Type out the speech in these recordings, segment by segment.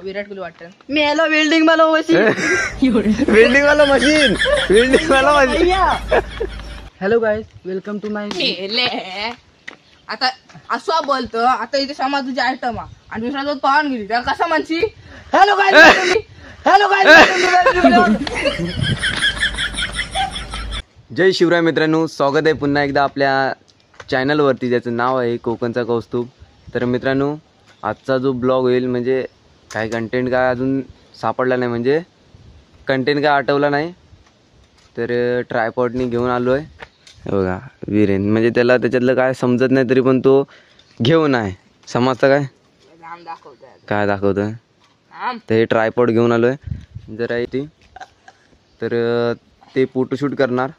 विराट कोहली वाटतं. मी hello welding वाला machine. Hello guys welcome to my. आता असं बोलतो आता इथे समाज तुझी आयटम आणि दुसरा जो पाहून गेली त्या कसा म्हणशी हॅलो गाईज. Hello guys. जय शिवराय मित्रांनो, स्वागत आहे पुन्हा एकदा आपल्या चॅनलवरती ज्याचं नाव आहे कोकणचा कौस्तुभ. तर मित्रांनो, आजचा जो ब्लॉग होईल म्हणजे काय कंटेंट काय अजून सापडला नाही, म्हणजे कंटेंट काय आठवला नाही. तर ट्रायपॉडनी घेऊन आलो आहे. बघा वीरेन, म्हणजे त्याला त्याच्यातलं काय समजत नाही तरी पण तो घेऊन आहे. समजतं काय काय दाखवतं. तर हे ट्रायपॉड घेऊन आलो आहे जरा इथे. तर ते फोटोशूट करणार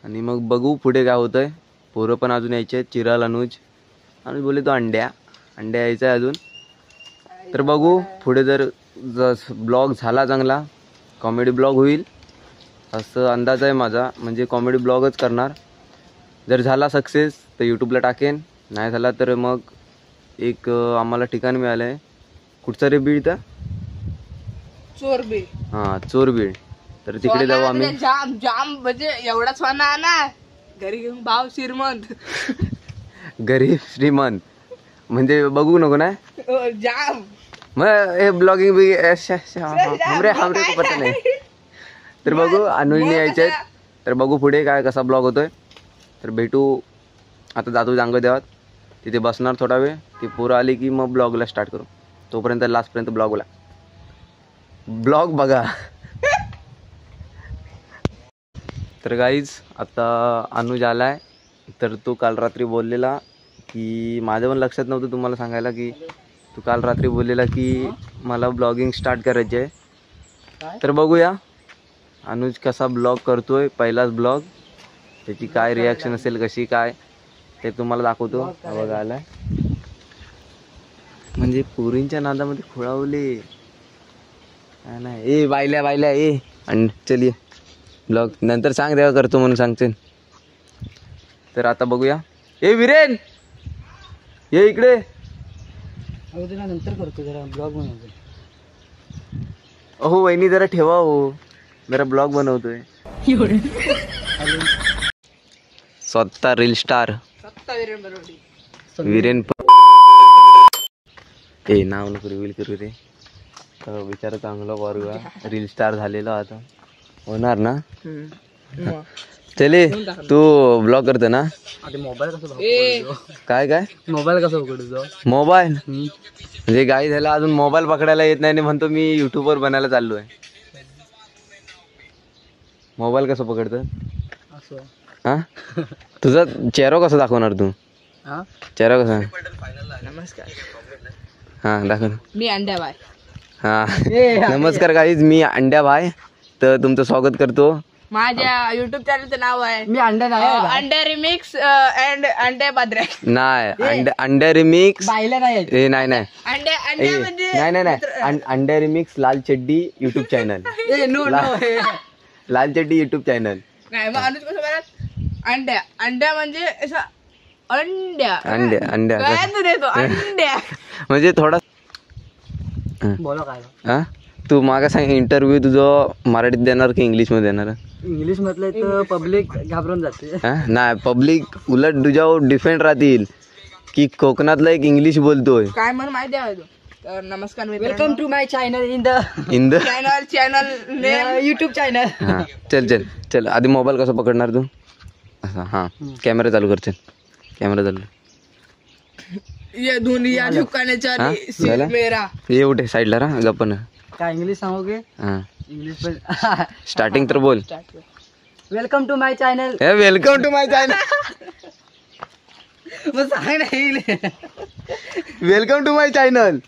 आणि मग बघू पुढे काय होतं आहे. पोरं पण अजून यायचे आहेत. चिराल अनुज बोले तो अंड्या यायचा आहे अजून. तर बघू पुढे जर ब्लॉग झाला चांगला कॉमेडी ब्लॉग होईल असं अंदाज आहे माझा. म्हणजे कॉमेडी ब्लॉगच करणार. जर झाला सक्सेस तर यूट्यूबला टाकेन, नाही झाला तर मग एक आम्हाला ठिकाण मिळालं आहे. कुठचं रे बीड? तर चोरबीड. हां चोरबीड. तर तिकडे जाऊ आम्ही. जाम जाम म्हणजे एवढाच होणार ना. घरी घेऊन भाव श्रीमंत. गरीब श्रीमंत म्हणजे बघू नको ना जाम. मग हे ब्लॉगिंग बी हमरे को पता नाही. तर बघू अनुजने यायचे आहेत. तर बघू पुढे काय कसा ब्लॉग होतोय. तर भेटू. आता जातो जांगदेवात, तिथे बसणार थोडा वेळ. ती पोरं आली की मग ब्लॉगला स्टार्ट करू. तोपर्यंत लास्टपर्यंत ब्लॉग बघा. तर गाईज आता अनुज आला आहे. तर तो काल रात्री बोललेला की माझं पण लक्षात नव्हतं तुम्हाला सांगायला की तू काल रात्री बोललेला की मला ब्लॉगिंग स्टार्ट करायची आहे. तर बघूया अनुज कसा ब्लॉग करतोय. पहिलाच ब्लॉग, त्याची काय रिॲक्शन असेल कशी काय ते तुम्हाला दाखवतो. बघा आलाय म्हणजे पोरींच्या नादामध्ये खुळावले नाही. ए बायल्या ए आणि चलिये ब्लॉग नंतर सांग तेव्हा करतो म्हणून सांगते. तर आता बघूया. ए विरेन ये इकडे. नंतर करतो जरा ब्लॉग बनवतो. अहो वहिनी जरा ठेवा हो, जरा ब्लॉग बनवतोय. स्वतः रील स्टार विरेन. ए नाव नको रिव्हील करू रे. बिचारा चांगलं बरोबर रील स्टार झालेलं आता होणार ना. चले तू ब्लॉग करतो ना. मोबाईल कसं काय मोबाईल कसं पकडतो. मोबाईल म्हणजे गाई झाला अजून मोबाईल पकडायला येत नाही म्हणतो मी युट्यूबवर बनायला चाललो आहे. मोबाईल कसं पकडतं असं. हा तुझा चेहरा कसा दाखवणार तू. चेहरा कसा. नमस्कार. हा दाखव. मी अंड्या बाय. हा नमस्कार गाईज, मी अंड्या भाई. तर तुमचं स्वागत करतो. माझ्या युट्यूब चॅनलचं नाव आहे मी अंडा नाही अंड्या रिमिक्स अँड अंड्या बाद्रे. नाही अंड्या रिमिक्स बायला नाही. ए नाही नाही अंड्या म्हणजे नाही अंड्या रिमिक्स लाल चड्डी युट्यूब चॅनल. लाल चड्डी युट्यूब चॅनल. नाही मग अनुज कसं म्हणत अंड्या म्हणजे असं अंड्या म्हणजे थोडा बोला काय. हा तू मागा सांग इंटरव्ह्यू तुझं मराठीत देणार की इंग्लिश मध्ये देणार. इंग्लिश म्हटलं तर पब्लिक घाबरून जाते. नाही पब्लिक उलट तुझ्यावर डिफेंड राहतील की कोकणातला एक इंग्लिश बोलतोय. काय म्हणून माहिती आहे. तर नमस्कार welcome to my channel in the channel YouTube channel. हा चल आधी मोबाईल कसं पकडणार तू असा. हा कॅमेरा चालू कर. चल कॅमेरा चालू. ये दुनिया झुकाने चाली सिर्फ मेरा. ये उठे साईडला रा गप्पन. काय इंग्लिश सांगोगे. हा इंग्लिश पण स्टार्टिंग तर बोल. Welcome to my channel. Welcome to my channel. मग सांग नाही. Welcome to my channel.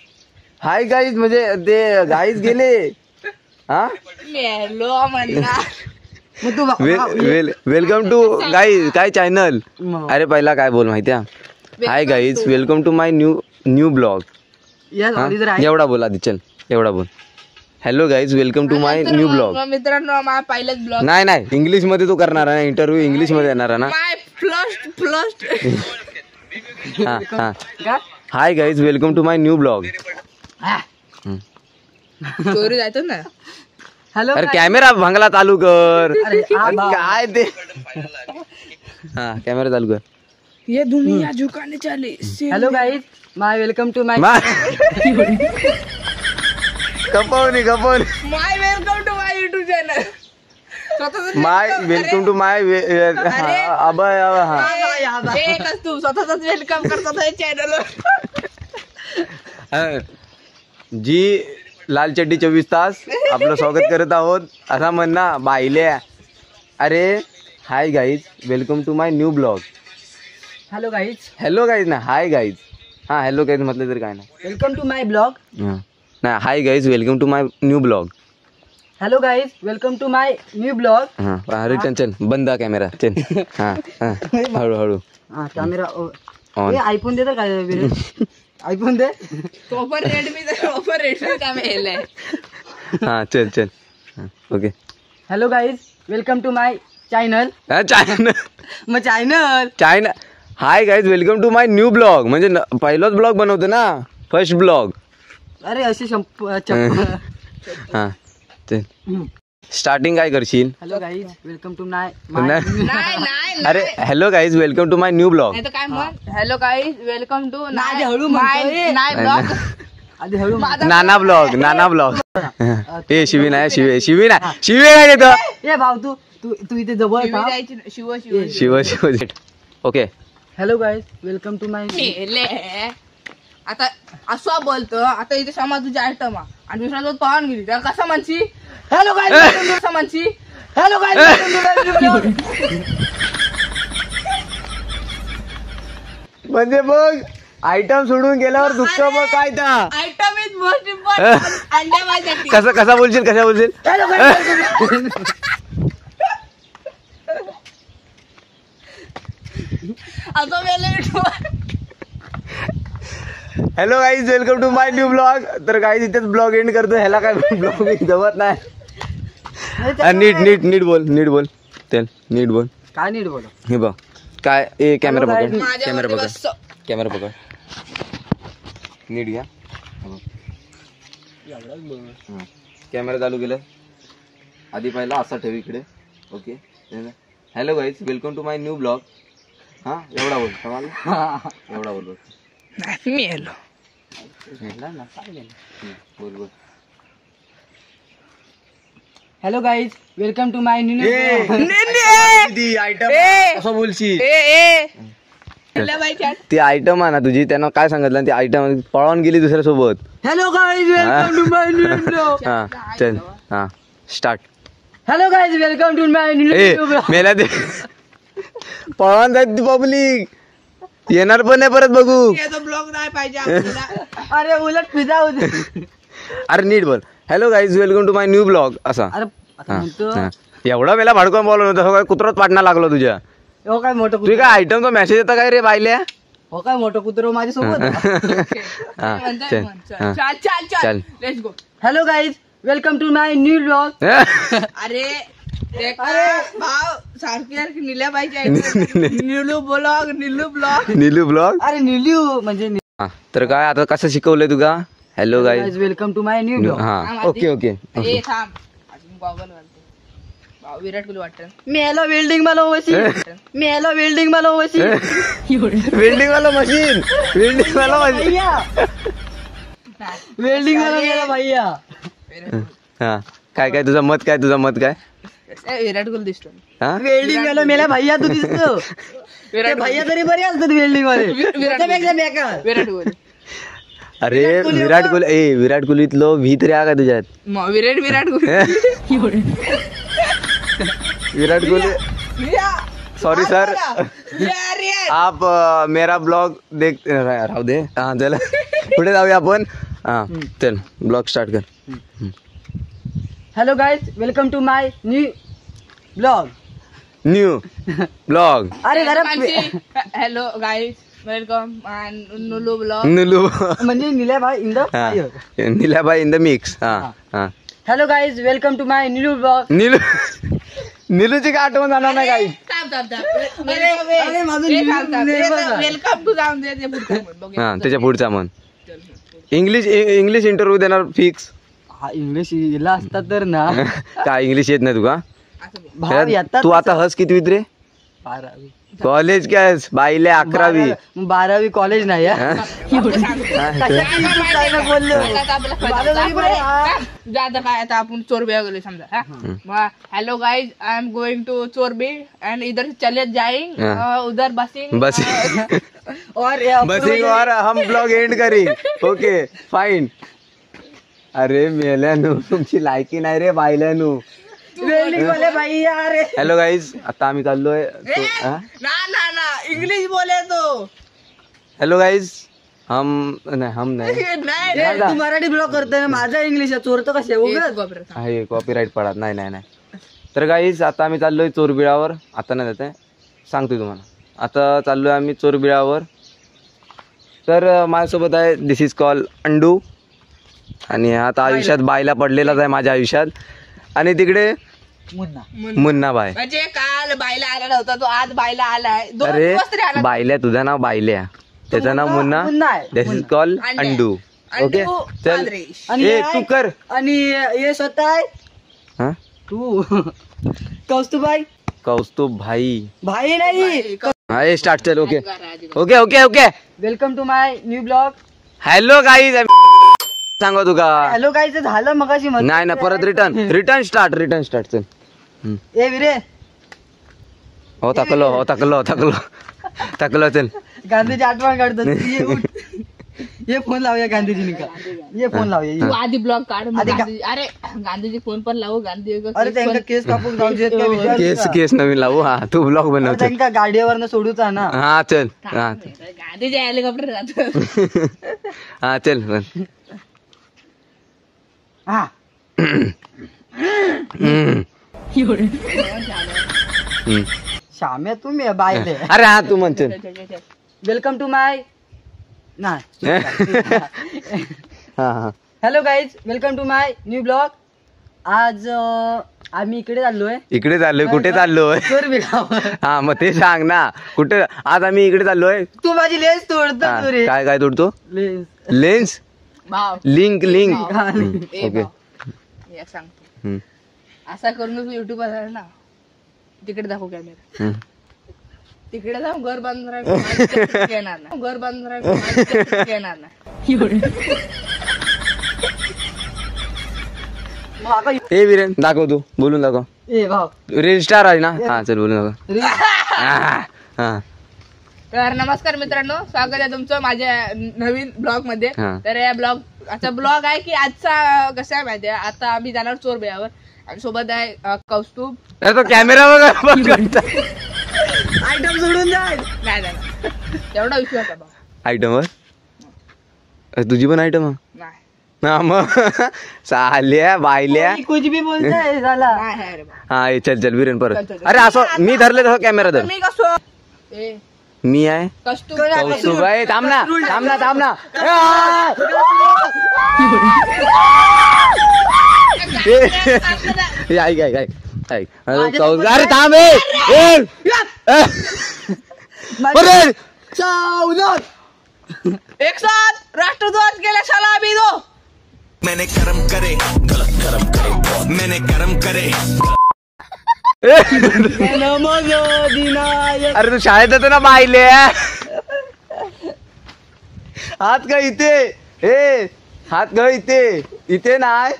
Hi guys म्हणजे ते गाईज गेले. हा वेलकम टू गाईज काय चॅनल. अरे पहिला काय बोल माहिती आहे. Hi guys welcome to my new blog. एवढा बोल आधी. चल एवढा बोल. Hello guys welcome to my new blog. मित्रांनो माझा पहिलाच ब्लॉग. नाही इंग्लिश मध्ये तू करणार आहे इंटरव्ह्यू इंग्लिश मध्ये येणार आहे ना. Hi guys welcome to my new blog. चोरी जायचं ना. हॅलो अरे कॅमेरा भंगला चालू कर. अरे, हा बा. काय ते हा कॅमेरा चालू कर. ये दुनिया झुकाने चाली. Hello guys my welcome to my कपवणी my welcome to my YouTube channel. My welcome to my Abhay हा एकच तू स्वतःच वेलकम करतो चॅनल. जी लाल चड्डी 24 तास आपलं स्वागत करत आहोत असा म्हणणं बाईल्या. अरे hi guys welcome to my new blog. Hello guys hello guys ना हाय गाईज. हा हॅलो गाईज म्हटलं तर काय नाही. Welcome to my blog. नाही hi guys welcome to my new blog. Hello guys welcome to my new blog. हा return चल बंद कॅमेरा चल. हा हळूहळू कॅमेरा ऑन. आयफोन दे तर काय आयफोन दे. Offer Redmi camera. हा चल okay. Hello guys welcome to my channel. मग channel hi guys welcome to my new blog म्हणजे पहिलाच ब्लॉग बनवतो ना फर्स्ट ब्लॉग. अरे असे हा चल स्टार्टिंग काय करशील. Hello guys welcome to my नाही अरे hello guys welcome to my new blog. नाही तर काय म्हण. हॅलो गाईज वेलकम टू नाही, हळू म्हणतोय. नाही ब्लॉग. आधी हळू नाना ब्लॉग. ए शिवी काय देतो. ए भाऊ तू तू तू इथे जवळ थांब. Shiv Shiv okay. Hello guys welcome to my आता असं बोलतो. आता इथे समाज तुझी आयटम आणि दुसरा जो पाहून गेली त्याला कसा म्हणशी. हॅलो गाईज कसा म्हणशी. हॅलो गाईज म्हणजे बघ आयटम सोडून गेल्यावर दुःख बघ काय ता. Item is most important. अंड्या माझ्यासाठी कसा बोलशील. असं वेळ. Hello guys welcome to my new blog. तर गाईज इथेच ब्लॉग एंड करतो. ह्याला काय ब्लॉग जमत नाही. नीट बोल चल नीट बोल. काय नीट बोल. हे बघ काय ए कॅमेरा Hello, पकड. माझ्या कॅमेरा वरती पकड. बसतो. कॅमेरा पकड नीट घ्या. कॅमेरा चालू केलं. आधी पहिला असा ठेव इकडे. Okay. Hello guys welcome to my new blog. हा एवढा बोल समजलं. एवढा बोल मी येलो. बोल hello guys welcome to my new item असं बोलशील. ती आयटम आहे ना तुझी त्यानं काय सांगितलं ती आयटम पळून गेली दुसऱ्या सोबत. Hello guys welcome to my new blog. हा चल हा start. Hello guys welcome to my a new blog. मेला ते पळून जात ती पब्लिक येणार पण नाही परत बघू. ब्लॉग नाही पाहिजे आपल्याला. अरे उलट पिझ्झा होते. अरे नीट बोल. Hello guys welcome to my new blog असा. अरे आता म्हणतो एवढा वेळा भाडकून बोलवलं नव्हतं काय कुत्रच पाडणं लागलो तुझ्या. हो काय मोठं तुझी काय आयटमचा मेसेज येता काय रे बायल्या. हो काय मोठं कुत्र माझ्यासोबत. हा चल हा चल let's go. Hello guys welcome to my new blog. अरे भाव सारखी निल्या पाहिजे. निलू ब्लॉग. नीलू ब्लॉग. अरे न्यू म्हणजे हा तर काय आता कसं शिकवलंय तुका. Hello guys welcome to my new blog. हा ओके ए थांब अजून गॉगल घालतो. भाव विराट कोहली वाटतं. मी याला वेल्डिंग मला वशी. वेल्डिंग वाला मशीन. वेल्डिंग वाला गेला भैया. हा काय तुझं मत काय विराट कोहली दिसतो. हा वेल्डिंग वाला मेला भैया तू दिसतो. ते भैया तरी बरे असतात वेल्डिंग वाले. त्यापेक्षा बेकार. विराट कोहली. अरे विराट कोहलीतलो व्ही तरी आहे का तुझ्यात. विराट कोहली. विराट कोहली सॉरी सर आप मेरा ब्लॉग देख राहू दे. हा चल पुढे जाऊया आपण. हा चल ब्लॉग स्टार्ट कर. Hello guys welcome to my new blog. अरे जरा हॅलो गाईज वेलकम नुलू ब्लॉग. म्हणजे निल्याबाई इन द निलाबाई इन द मिक्स. हा hello guys welcome to my new blog. नीलूची काय आठवण जाणार नाही काही. वेलकम टू जाऊन दे. हा त्याच्या पुढचा म्हण. इंग्लिश इंटरव्ह्यू देणार फिक्स. हा इंग्लिश हिला असतात तर ना काय इंग्लिश येत नाही तुका? असं बोल. भाव येतात तू आता हस कितवीत रे? 12वी. कॉलेज काय बाईले 11वी. 12वी कॉलेज नाही हा? आता सांगतो. बोललो आता आपल्याला कळतं. आपण जा आता काय आता आपण चोरबी गेलो समजा हा. मग hello guys I am going to चोरबी एंड इधर चले जाएंगे हाँ. उधर बसिंग बस और बसिंग और हम ब्लॉग एंड करी. Okay fine. अरे मेल्यानू तुमची लायकी नाही रे बायल्यानू. भाई यार हॅलो गाईज आता आम्ही चाललोय. ना ना ना इंग्लिश बोले तो हॅलो गाईज हम नाही नाही तू मराठी ब्लॉग करतोय ना माझा इंग्लिश आहे चोरतो कसे उगाच आहे कॉपीराईट पडत नाही. तर गाईज आता आम्ही चाललोय चोरबिळावर. आता नाही जात आहे सांगतोय तुम्हाला. आता चाललोय आम्ही चोरबिळावर. तर माझ्यासोबत आहे दिस इज कॉल अंडू. आणि आता आयुष्यात बायला पडलेलाच आहे माझ्या आयुष्यात. आणि तिकडे मुन्ना बाय. म्हणजे काल बायला आला नव्हता तो आज बायला आलाय 2 अरे दिवस तरी आला. बायल्या तुझं नाव बायल्या त्याचं नाव मुन्ना. दिस इज कॉल अंडू. ओके चल ए तू कर. आणि हे स्वतः आहे हा तू कौस्तुभाई कौस्तुभ भाई भाई नाही हा ए स्टार्ट चल. Okay okay okay okay welcome to my new blog. Hello guys सांगा तुका. हॅलो काय झालं मगाशी नाही ना परत रिटर्न स्टार्ट चल. ए विरे हो थकलो चल. गांधीची आठवण काढतो ये उठ. ये फोन लावूया गांधीजीनी का ये फोन लावूया तू आधी ब्लॉग काढ मग आधी गांधी- अरे गांधीजी फोन पण लावू गांधी अरे त्यांना केस कापून जाऊ देत का विचार केस नवीन लावू. हा तू ब्लॉग बनव चल. त्यांना गाडीवरनं सोडूचा ना हा चल. हा गांधीजी हेलिकॉप्टर जातो. हा चल बन. हा श्याम्या तुम्ही बाय अरे हा तू म्हण चल. वेलकम टू माय नाही हा hello guys welcome to my new blog. आज आम्ही इकडे चाललोय इकडे चाललोय. कुठे चाललोय? चोरबिळावर. हा मग ते सांग ना कुठे. आज आम्ही इकडे चाललोय. तू माझी लेस तोडतो हा, तू रे काय तोडतो? लेस लेन्स भाव लिंक ए ओके. भाव, एक सांगतो असा करून युट्यूब आला ना तिकडे दाखव कॅमेरा. तिकडे जाऊन घर बांधून राहिलं येणार ना घर बांधून राहिलं येणार ना. मग आता ए विरेन दाखव तू बोलून दाखव. ए भाव रील स्टार आहे ना. हा चल बोलून दाखव. हा तर नमस्कार मित्रांनो स्वागत आहे तुमचं माझ्या नवीन ब्लॉग मध्ये. हा. तर या ब्लॉग आजचा ब्लॉग आहे की आजचा कसं आहे माहितीये आता आम्ही जाणार चोरबिळावर आणि सोबत आहे कौस्तुभ. अरे तो कॅमेरा वगैरे आयटम सोडून जाय नाही नाही तेवढा विषय होता भाऊ. आयटम तुझी पण आयटम नाही हा मग चाल्या बायल्या. कुछ भी बोलताय झाला नाही आहे रे भाऊ. हा ए, चल विरेन परत. चल. अरे असं मी धरले तसं कॅमेरा धर. मी कसं ए मी आहे कौस्तुभ कौस्तुभ आहे. थांब ना ए, ऐक अरे थांब अरे एक साथ राष्ट्रध्वज केला सलामी दो. मैंने कर्म करे गलत कर्म करे मैंने कर्म करे अरे तू शाळेत जातो ना बायले. हात का इथे ए हात ग इथे नाही.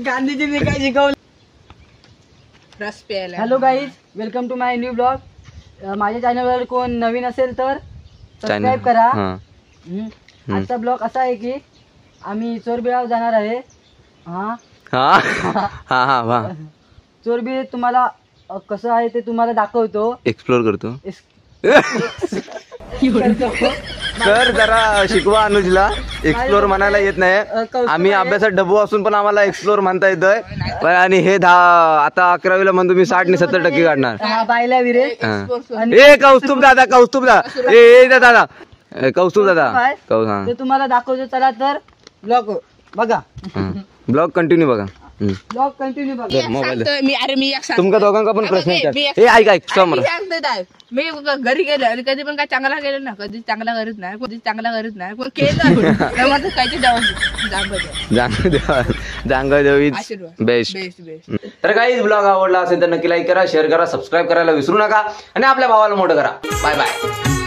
गांधीजींनी काय शिकवलं. रस प्यायला hello guys welcome to my new blog. माझ्या चॅनलवर कोण नवीन असेल तर सबस्क्राईब करा. हा. आजचा ब्लॉग असा आहे की आम्ही चोरबिळावर जाणार आहे. हा हा हा हा वा चोरबिळ तुम्हाला कसं आहे ते तुम्हाला दाखवतो. एक्सप्लोर करतो. सर जरा शिकवा अनुजला एक्सप्लोर म्हणायला येत नाही. आम्ही अभ्यासात डबू असून पण आम्हाला एक्सप्लोर म्हणता येतोय. पण आणि हे आता 11वीला म्हणतो मी 60 ने 70% काढणार. हा बायला विरे हा. ए कौस्तुभ दादा ए दादा कौस्तुभ दादा ते तुम्हाला दाखवतो. चला तर ब्लॉग बघा. ब्लॉग कंटिन्यू बघा. ब्लॉग कंटिन्यू बघा. मी एक मोबाईल सांगतोय, मी एक सांगतोय. तुमका दोघांका पण प्रश्न मी विचार एक- ए ऐक समोर मी सांगतोय काय, मी घरी गेलो आणि कधी पण काय चांगला गेलो ना, कधी चांगला करत नाही, कधी चांगला करत नाही, पण केलं तर माझं काहीतरी जांगदेवी आशीर्वाद बेस्ट. बेस्ट तर काही ब्लॉग आवडला असेल तर नक्की लाईक करा, शेअर करा, सबस्क्राईब करायला विसरू नका आणि आपल्या भावाला मोठं करा. Bye bye.